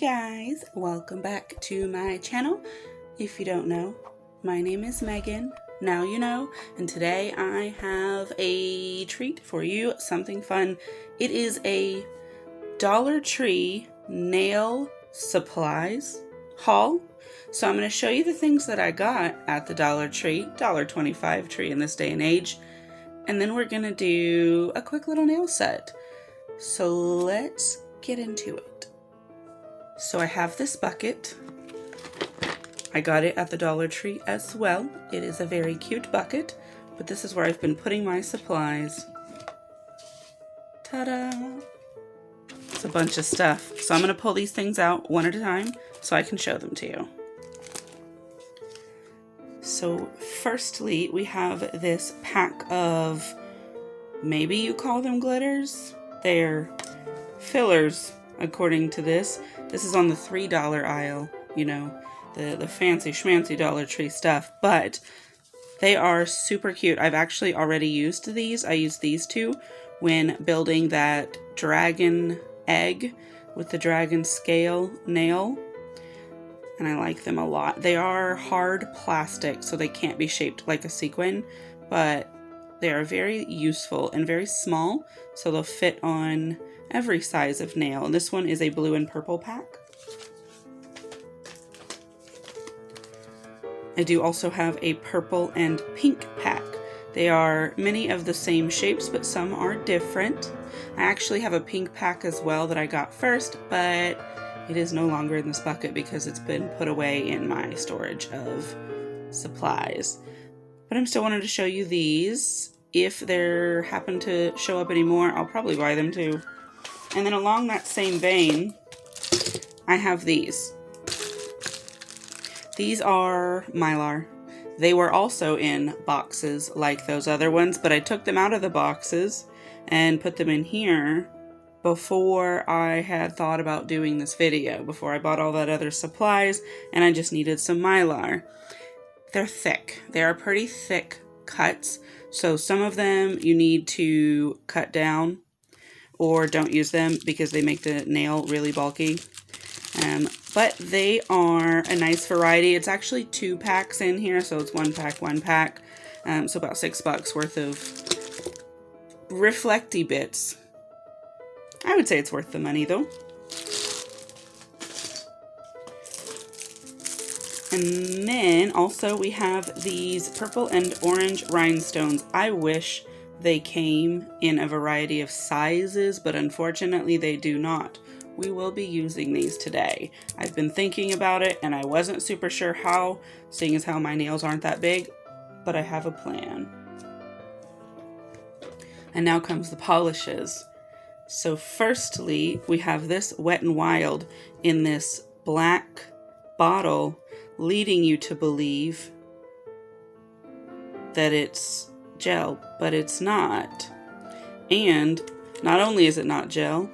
guys, welcome back to my channel. If you don't know, my name is Megan. Now you know, and today I have a treat for you, something fun. It is a Dollar Tree nail supplies haul. So I'm going to show you the things that I got at the Dollar Tree, $1.25 tree in this day and age. And then we're going to do a quick little nail set. So let's get into it. So I have this bucket. I got it at the Dollar Tree as well. It is a very cute bucket, but this is where I've been putting my supplies. Ta-da! It's a bunch of stuff. So I'm going to pull these things out one at a time so I can show them to you. So firstly, we have this pack of, maybe you call them glitters? They're fillers, according to this. This is on the $3 aisle, you know, the fancy schmancy Dollar Tree stuff, but they are super cute. I've actually already used these. I used these two when building that dragon egg with the dragon scale nail, and I like them a lot. They are hard plastic, so they can't be shaped like a sequin, but they are very useful and very small, so they'll fit on every size of nail. And this one is a blue and purple pack. I do also have a purple and pink pack. They are many of the same shapes, but some are different. I actually have a pink pack as well that I got first, but it is no longer in this bucket because it's been put away in my storage of supplies. But I'm still wanting to show you these. If there happen to show up any more, I'll probably buy them too. And then along that same vein, I have these. These are Mylar. They were also in boxes like those other ones, but I took them out of the boxes and put them in here before I had thought about doing this video, before I bought all that other supplies, and I just needed some Mylar. They're thick. They are pretty thick cuts, so some of them you need to cut down or don't use them because they make the nail really bulky. But they are a nice variety. It's actually 2 packs in here, so it's 1 pack, 1 pack. So about $6 worth of reflecty bits. I would say it's worth the money though. And then also we have these purple and orange rhinestones. I wish they came in a variety of sizes, but unfortunately they do not. We will be using these today. I've been thinking about it and I wasn't super sure how, seeing as how my nails aren't that big, but I have a plan. And now comes the polishes. So firstly, we have this Wet n Wild in this black bottle, leading you to believe that it's gel, but it's not. And not only is it not gel,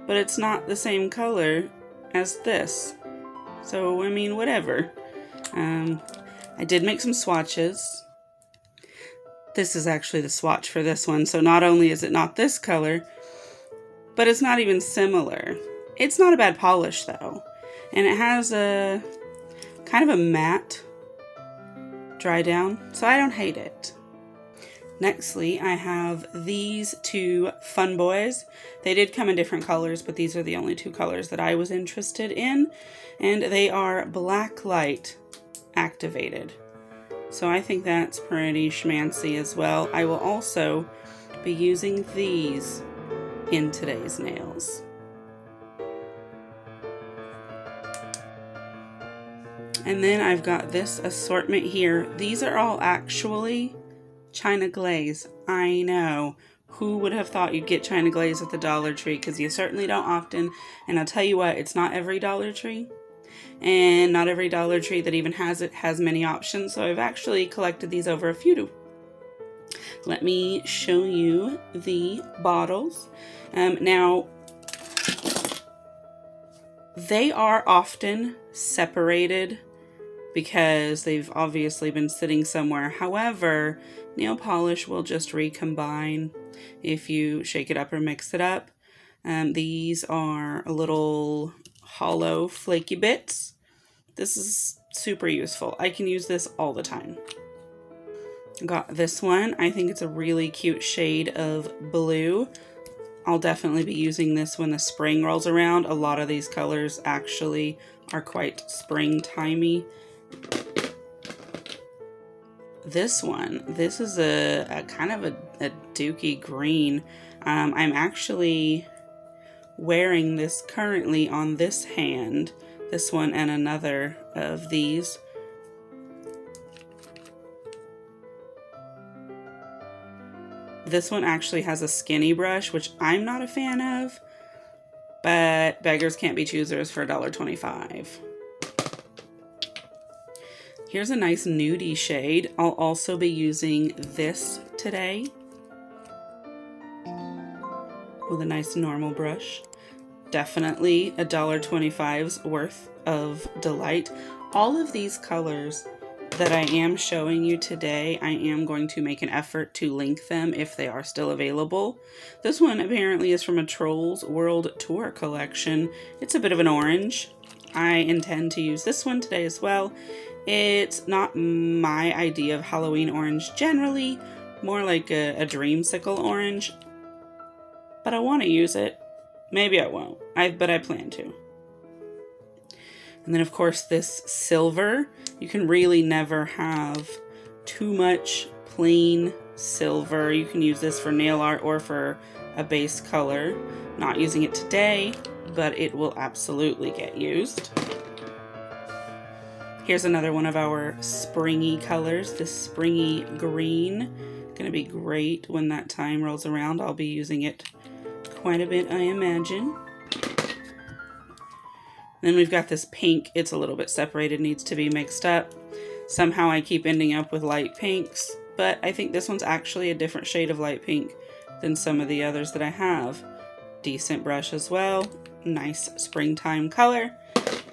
but it's not the same color as this. So, I mean, whatever. I did make some swatches. This is actually the swatch for this one. So not only is it not this color, but it's not even similar. It's not a bad polish though. And it has a kind of a matte dry down, so I don't hate it. Nextly, I have these 2 Fun Boys. They did come in different colors, but these are the only 2 colors that I was interested in. And they are black light activated. So I think that's pretty schmancy as well. I will also be using these in today's nails. And then I've got this assortment here. These are all actually Chine Glaze. I know. Who would have thought you'd get Chine Glaze at the Dollar Tree? Because you certainly don't often. And I'll tell you what, it's not every Dollar Tree. And not every Dollar Tree that even has it has many options. So I've actually collected these over a few. Let me show you the bottles. Now, they are often separated because they've obviously been sitting somewhere. However, nail polish will just recombine if you shake it up or mix it up. These are a little hollow flaky bits. This is super useful. I can use this all the time. Got this one. I think it's a really cute shade of blue. I'll definitely be using this when the spring rolls around. A lot of these colors actually are quite springtimey. This one, this is a kind of a dooky green. I'm actually wearing this currently on this hand, this one and another of these. This one actually has a skinny brush, which I'm not a fan of, but beggars can't be choosers for $1.25. Here's a nice nudie shade. I'll also be using this today with a nice normal brush. Definitely $1.25's worth of delight. All of these colors that I am showing you today, I am going to make an effort to link them if they are still available. This one apparently is from a Trolls World Tour collection. It's a bit of an orange. I intend to use this one today as well. It's not my idea of Halloween orange generally, more like a dreamsicle orange, but I want to use it. Maybe I won't, but I plan to. And then of course this silver. You can really never have too much plain silver. You can use this for nail art or for a base color. Not using it today, but it will absolutely get used. Here's another one of our springy colors, this springy green. Gonna be great when that time rolls around. I'll be using it quite a bit, I imagine. Then we've got this pink. It's a little bit separated, needs to be mixed up. Somehow I keep ending up with light pinks, but I think this one's actually a different shade of light pink than some of the others that I have. Decent brush as well. Nice springtime color.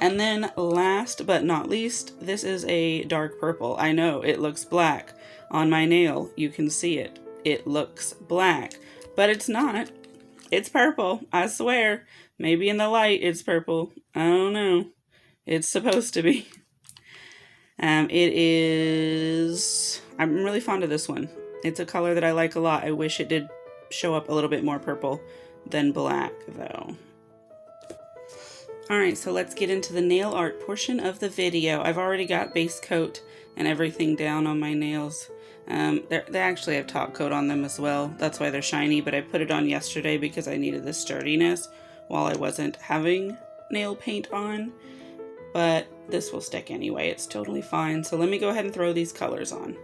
And then last but not least, this is a dark purple. I know it looks black on my nail. You can see it. It looks black, but it's not. It's purple, I swear. Maybe in the light it's purple. I don't know. It's supposed to be. I'm really fond of this one. It's a color that I like a lot. I wish it did show up a little bit more purple than black though. Alright, so let's get into the nail art portion of the video. I've already got base coat and everything down on my nails. They actually have top coat on them as well. That's why they're shiny, but I put it on yesterday because I needed the sturdiness while I wasn't having nail paint on. But this will stick anyway. It's totally fine. So let me go ahead and throw these colors on.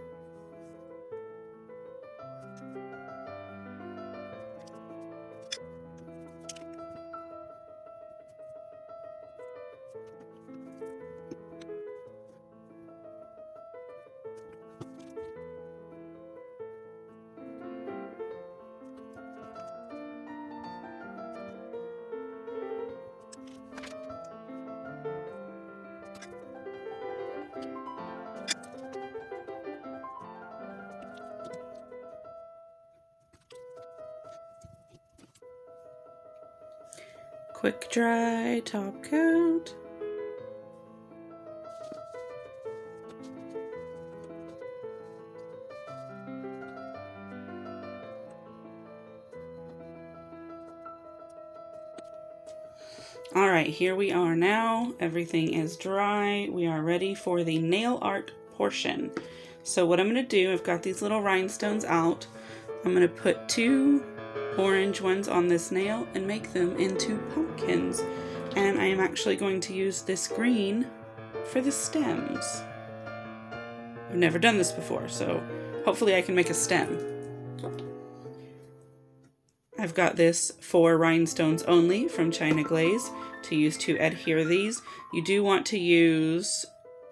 Quick dry top coat. All right, here we are now. Everything is dry. We are ready for the nail art portion. So what I'm going to do, I've got these little rhinestones out. I'm going to put 2 orange ones on this nail and make them into pumpkins. And I am actually going to use this green for the stems. I've never done this before, so hopefully I can make a stem. I've got this for rhinestones only from Chine Glaze to use to adhere these. You do want to use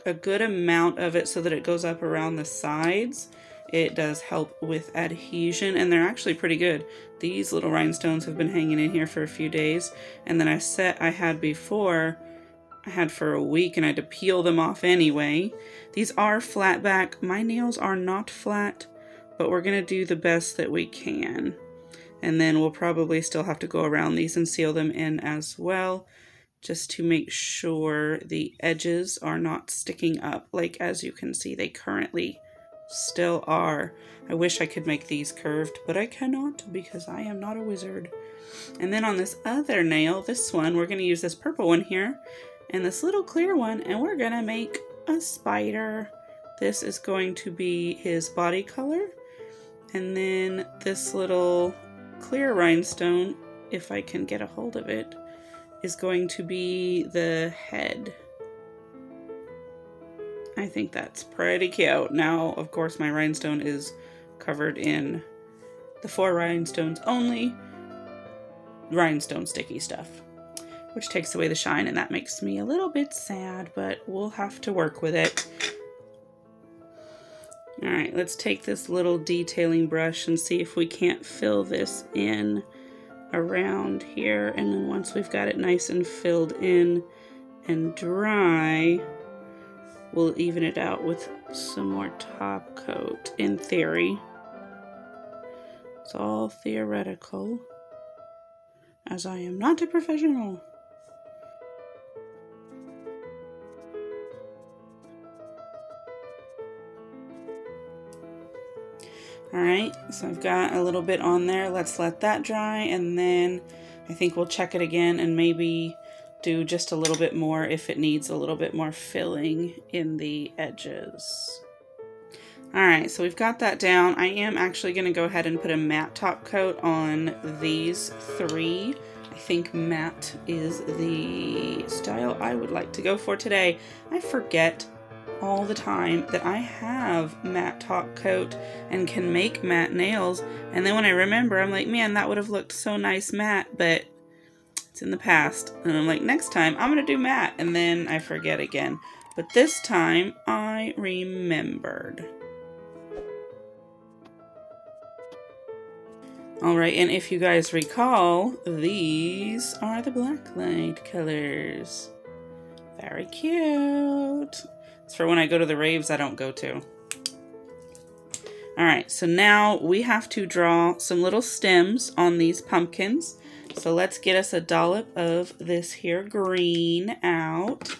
a good amount of it so that it goes up around the sides. It does help with adhesion, and they're actually pretty good. These little rhinestones have been hanging in here for a few days, and then I had before, I had for a week, and I had to peel them off anyway. These are flat back. My nails are not flat, but we're going to do the best that we can. And then we'll probably still have to go around these and seal them in as well. just to make sure the edges are not sticking up. Like, as you can see, they currently still are. I wish I could make these curved, but I cannot because I am not a wizard. And then on this other nail, this one, we're going to use this purple one here and this little clear one, and we're going to make a spider. This is going to be his body color. And then this little clear rhinestone, if I can get a hold of it, is going to be the head. I think that's pretty cute. Now, of course, my rhinestone is covered in the 4 rhinestones only rhinestone sticky stuff, which takes away the shine, and that makes me a little bit sad, but we'll have to work with it. All right, let's take this little detailing brush and see if we can't fill this in around here, and then once we've got it nice and filled in and dry, we'll even it out with some more top coat. In theory, it's all theoretical, as I am not a professional. Alright, so I've got a little bit on there. Let's let that dry, and then I think we'll check it again and maybe do just a little bit more if it needs a little bit more filling in the edges. Alright, so we've got that down. I am actually going to go ahead and put a matte top coat on these 3. I think matte is the style I would like to go for today. I forget all the time that I have matte top coat and can make matte nails, and then when I remember, I'm like, man, that would have looked so nice matte, but it's in the past, and I'm like, next time I'm gonna do matte, and then I forget again. But this time I remembered. Alright, and if you guys recall, these are the blacklight colors. Very cute. It's for when I go to the raves I don't go to. Alright, so now we have to draw some little stems on these pumpkins. So let's get us a dollop of this here green out.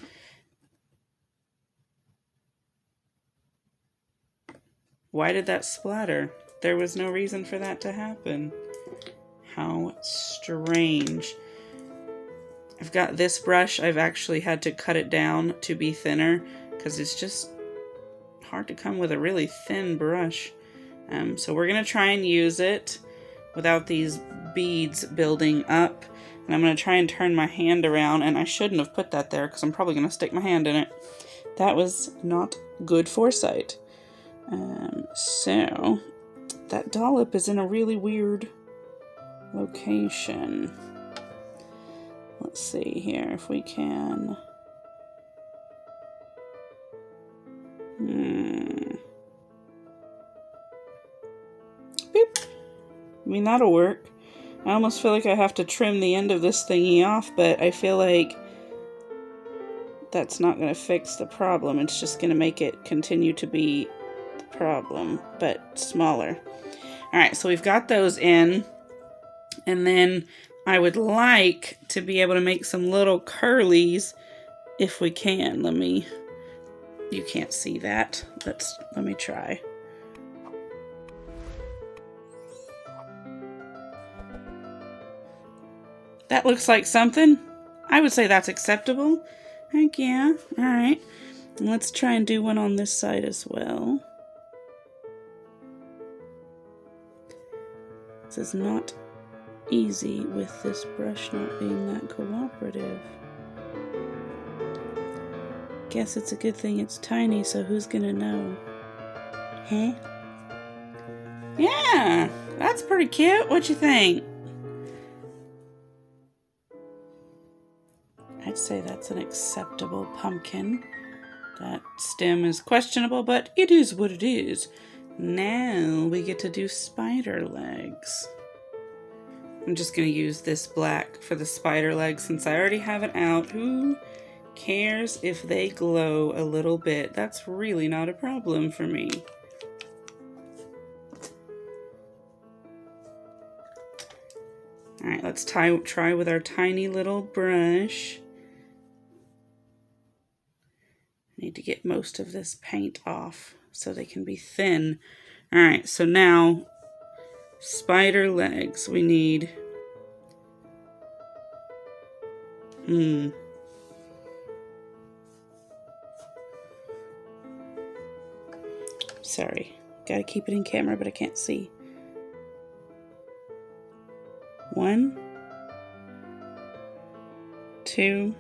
Why did that splatter? There was no reason for that to happen. How strange. I've got this brush. I've actually had to cut it down to be thinner because it's just hard to come with a really thin brush. So we're going to try and use it without these beads building up. And I'm going to try and turn my hand around, and I shouldn't have put that there because I'm probably going to stick my hand in it. That was not good foresight. So that dollop is in a really weird location. Let's see here if we can. Boop. I mean, that'll work. I almost feel like I have to trim the end of this thingy off, but I feel like that's not going to fix the problem. It's just going to make it continue to be the problem, but smaller. Alright, so we've got those in, and then I would like to be able to make some little curlies if we can. You can't see that. Let me try. That looks like something. I would say that's acceptable. Heck yeah. Alright. And let's try and do one on this side as well. This is not easy with this brush not being that cooperative. Guess it's a good thing it's tiny, so who's gonna know? Huh? Yeah, that's pretty cute. What you think? I'd say that's an acceptable pumpkin. That stem is questionable, but it is what it is. Now we get to do spider legs. I'm just going to use this black for the spider legs since I already have it out. Who cares if they glow a little bit? That's really not a problem for me. Alright, let's try with our tiny little brush. need to get most of this paint off so they can be thin. All right, so now spider legs. We need sorry, gotta keep it in camera, but I can't see. 1, 2,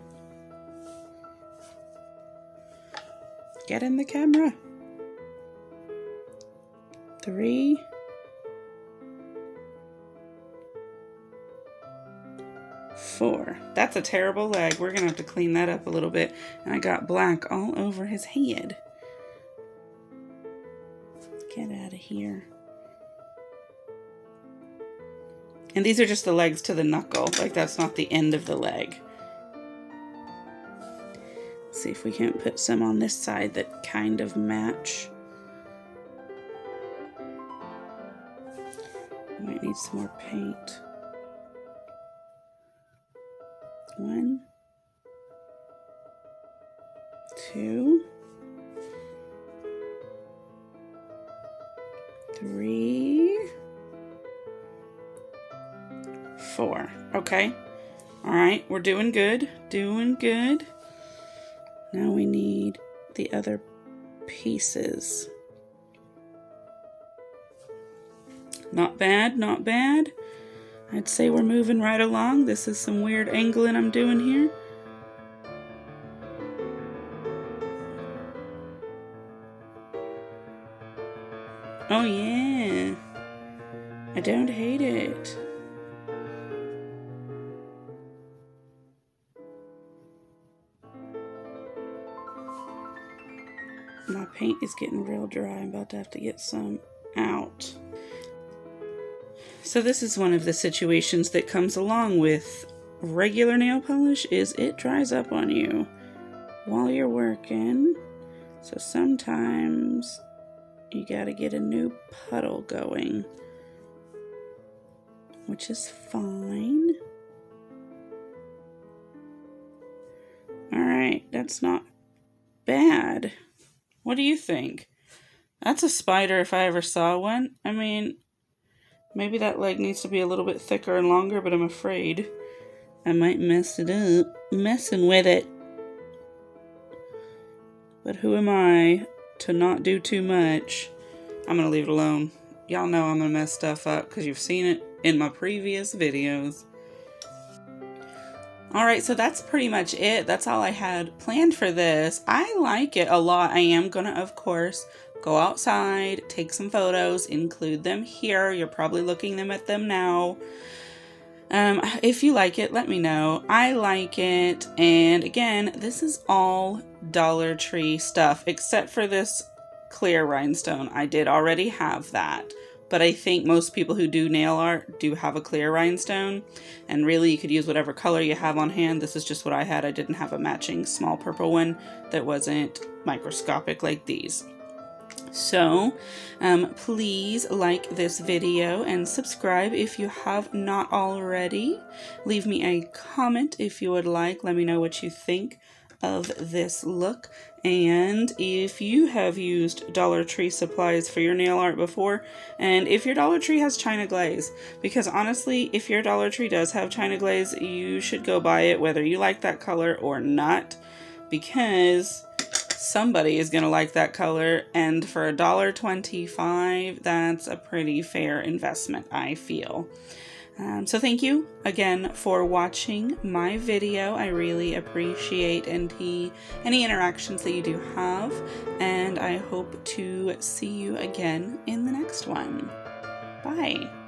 get in the camera. 3, 4. That's a terrible leg. We're gonna have to clean that up a little bit. And I got black all over his head. Get out of here. And these are just the legs to the knuckle. Like, that's not the end of the leg. Let's see if we can't put some on this side that kind of match. Might need some more paint. 1, 2, 3, 4. Okay. All right, we're doing good. Doing good. Now we need the other pieces. Not bad, not bad. I'd say we're moving right along. This is some weird angling I'm doing here. Oh yeah. I don't hate it. My paint is getting real dry. I'm about to have to get some out. So this is one of the situations that comes along with regular nail polish, is it dries up on you while you're working. So sometimes you gotta get a new puddle going, which is fine. All right, that's not bad. What do you think? That's a spider if I ever saw one. I mean, maybe that leg needs to be a little bit thicker and longer, but I'm afraid I might mess it up messing with it. But who am I to not do too much? I'm gonna leave it alone. Y'all know I'm gonna mess stuff up because you've seen it in my previous videos. Alright, so that's pretty much it. That's all I had planned for this. I like it a lot. I am gonna, of course, go outside, take some photos, include them here. You're probably looking at them now. If you like it, let me know. I like it. And again, this is all Dollar Tree stuff, except for this clear rhinestone. I did already have that. But I think most people who do nail art do have a clear rhinestone. And really, you could use whatever color you have on hand. This is just what I had. I didn't have a matching small purple one that wasn't microscopic like these. So, please like this video and subscribe if you have not already. Leave me a comment if you would like. Let me know what you think of this look. And if you have used Dollar Tree supplies for your nail art before, and if your Dollar Tree has Chine Glaze, because honestly, if your Dollar Tree does have Chine Glaze, you should go buy it whether you like that color or not, because somebody is going to like that color, and for $1.25, that's a pretty fair investment, I feel. So thank you again for watching my video. I really appreciate any interactions that you do have, and I hope to see you again in the next one. Bye.